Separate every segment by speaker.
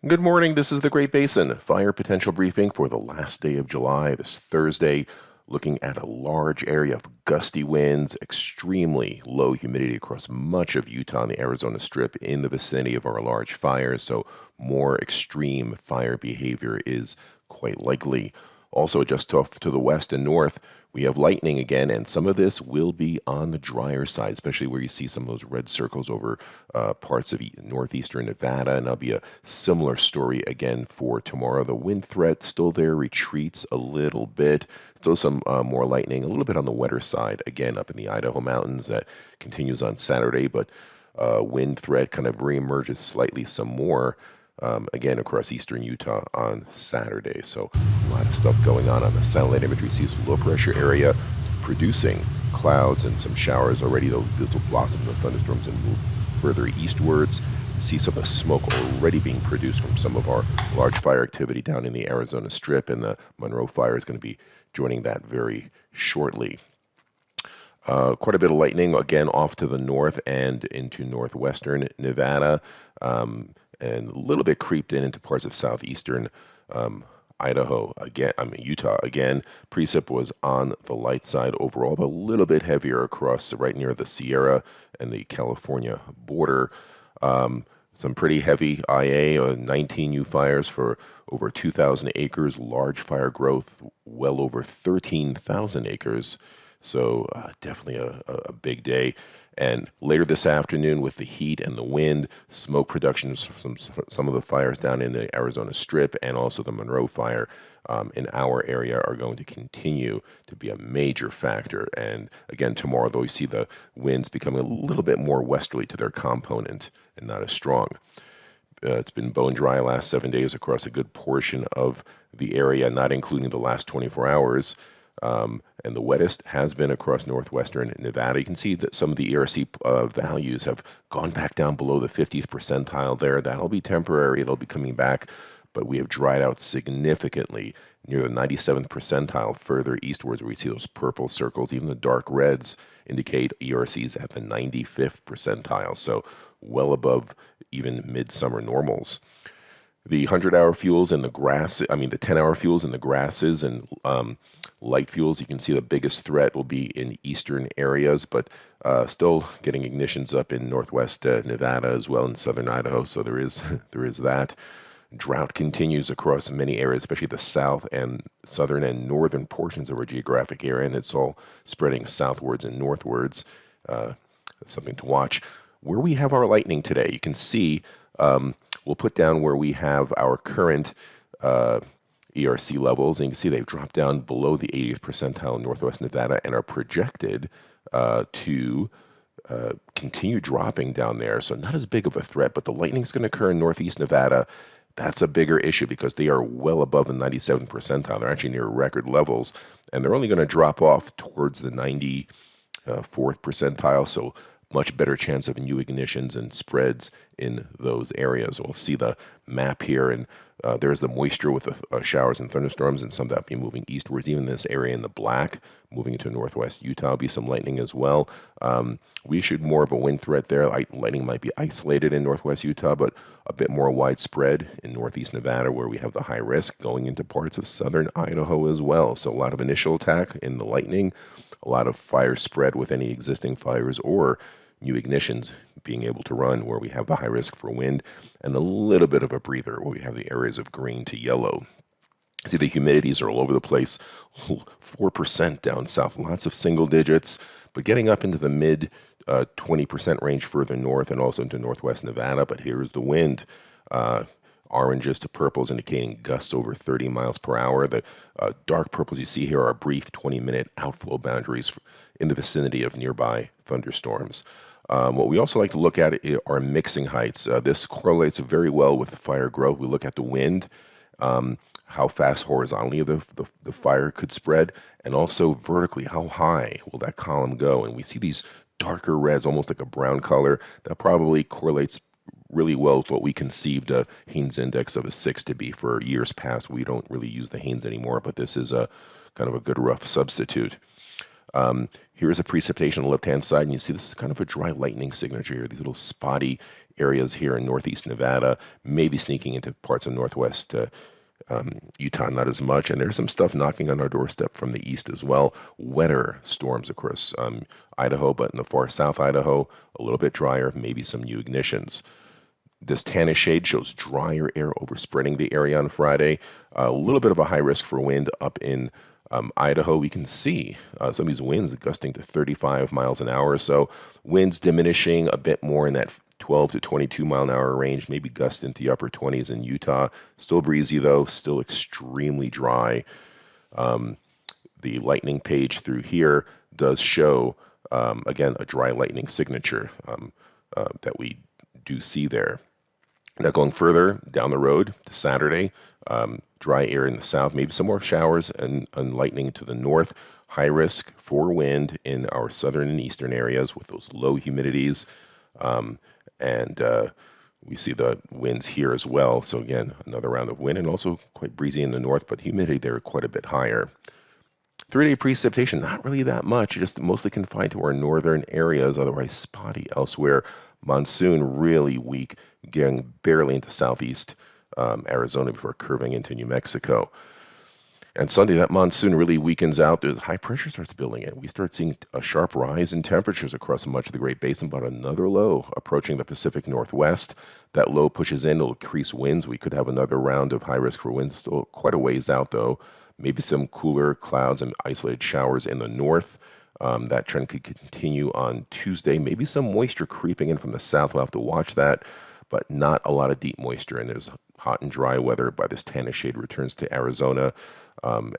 Speaker 1: Good morning. This is the Great Basin Fire Potential Briefing for the last day of July, this Thursday, looking at a large area of gusty winds, extremely low humidity across much of Utah and the Arizona Strip in the vicinity of our large fires. So more extreme fire behavior is quite likely. Also, just off to the west and north, we have lightning again, and some of this will be on the drier side, especially where you see some of those red circles over parts of northeastern Nevada. And that'll be a similar story again for tomorrow. The wind threat still there, retreats a little bit. Still some more lightning, a little bit on the wetter side, again up in the Idaho mountains. That continues on Saturday, but wind threat kind of reemerges slightly some more. Again, across eastern Utah on Saturday. So a lot of stuff going on the satellite imagery. See this low pressure area producing clouds and some showers already. Those will blossom into thunderstorms and move further eastwards. See some of the smoke already being produced from some of our large fire activity down in the Arizona Strip, and the Monroe Fire is going to be joining that very shortly. Quite a bit of lightning again off to the north and into northwestern Nevada. And a little bit creeped into parts of southeastern Idaho again. Utah again. Precip was on the light side overall, but a little bit heavier across right near the Sierra and the California border. Some pretty heavy IA, 19 U fires for over 2,000 acres, large fire growth, well over 13,000 acres. So definitely a big day. And later this afternoon, with the heat and the wind, smoke production from some of the fires down in the Arizona Strip and also the Monroe Fire in our area are going to continue to be a major factor. And again, tomorrow, though, we see the winds becoming a little bit more westerly to their component and not as strong. It's been bone dry last 7 days across a good portion of the area, not including the last 24 hours. And the wettest has been across northwestern Nevada. You can see that some of the ERC values have gone back down below the 50th percentile there. That'll be temporary. It'll be coming back. But we have dried out significantly near the 97th percentile further eastwards, where we see those purple circles. Even the dark reds indicate ERCs at the 95th percentile. So well above even midsummer normals. The 100-hour fuels in the grass, the 10-hour fuels in the grasses and light fuels, you can see the biggest threat will be in eastern areas, but still getting ignitions up in northwest Nevada as well, in southern Idaho. So there is that. Drought continues across many areas, especially the south and southern and northern portions of our geographic area, and it's all spreading southwards and northwards. That's something to watch. Where we have our lightning today, you can see we'll put down where we have our current ERC levels, and you can see they've dropped down below the 80th percentile in northwest Nevada and are projected to continue dropping down there. So not as big of a threat, but the lightning's going to occur in northeast Nevada. That's a bigger issue because they are well above the 97th percentile. They're actually near record levels, and they're only going to drop off towards the 94th percentile. So much better chance of new ignitions and spreads in those areas. We'll see the map here, and there's the moisture with the showers and thunderstorms, and some of that be moving eastwards. Even this area in the black, moving into northwest Utah, will be some lightning as well. We issued more of a wind threat there. Lightning might be isolated in northwest Utah, but a bit more widespread in northeast Nevada, where we have the high risk, going into parts of southern Idaho as well. So a lot of initial attack in the lightning, a lot of fire spread with any existing fires or new ignitions being able to run where we have the high risk for wind, and a little bit of a breather where we have the areas of green to yellow. See, the humidities are all over the place. 4% down south, lots of single digits, but getting up into the mid 20% range further north and also into northwest Nevada. But here's the wind. Oranges to purples indicating gusts over 30 miles per hour. The dark purples you see here are brief 20-minute outflow boundaries in the vicinity of nearby thunderstorms. What we also like to look at are mixing heights. This correlates very well with the fire growth. We look at the wind, how fast horizontally the fire could spread, and also vertically, how high will that column go. And we see these darker reds, almost like a brown color. That probably correlates really well with what we conceived a Haynes index of a 6 to be for years past. We don't really use the Haynes anymore, but this is a kind of a good rough substitute. Here's a precipitation on the left-hand side, and you see this is kind of a dry lightning signature here. These little spotty areas here in northeast Nevada, maybe sneaking into parts of northwest Utah, not as much. And there's some stuff knocking on our doorstep from the east as well. Wetter storms across Idaho, but in the far south Idaho, a little bit drier, maybe some new ignitions. This tannish shade shows drier air overspreading the area on Friday. A little bit of a high risk for wind up in Idaho. We can see some of these winds gusting to 35 miles an hour or so. Winds diminishing a bit more in that 12 to 22 mile an hour range, maybe gust into the upper 20s in Utah. Still breezy though, still extremely dry. The lightning page through here does show, again, a dry lightning signature that we do see there. Now going further down the road to Saturday, dry air in the south, maybe some more showers and lightning to the north. High risk for wind in our southern and eastern areas with those low humidities. We see the winds here as well. So again, another round of wind and also quite breezy in the north, but humidity there quite a bit higher. 3-day precipitation, not really that much, just mostly confined to our northern areas, otherwise spotty elsewhere. Monsoon really weak, getting barely into southeast Arizona before curving into New Mexico. And Sunday, that monsoon really weakens out. The high pressure starts building in. We start seeing a sharp rise in temperatures across much of the Great Basin, but another low approaching the Pacific Northwest. That low pushes in, it'll increase winds. We could have another round of high risk for winds, still quite a ways out though. Maybe some cooler clouds and isolated showers in the north. That trend could continue on Tuesday. Maybe some moisture creeping in from the south. We'll have to watch that, but not a lot of deep moisture. And there's hot and dry weather by this tannish shade returns to Arizona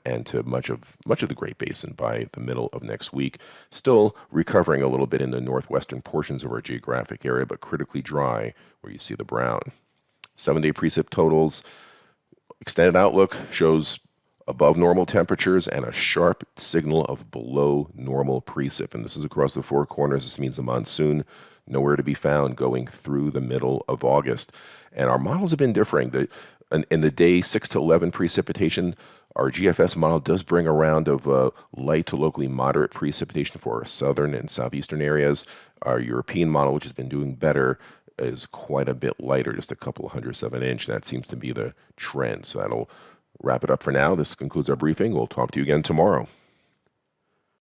Speaker 1: and to much of the Great Basin by the middle of next week. Still recovering a little bit in the northwestern portions of our geographic area, but critically dry where you see the brown. 7-day precip totals. Extended outlook shows above normal temperatures and a sharp signal of below normal precip. And this is across the four corners. This means the monsoon nowhere to be found going through the middle of August. And our models have been differing. In the day 6 to 11 precipitation, our GFS model does bring a round of light to locally moderate precipitation for our southern and southeastern areas. Our European model, which has been doing better, is quite a bit lighter, just a couple hundredths of an inch. That seems to be the trend. So that'll wrap it up for now. This concludes our briefing. We'll talk to you again tomorrow.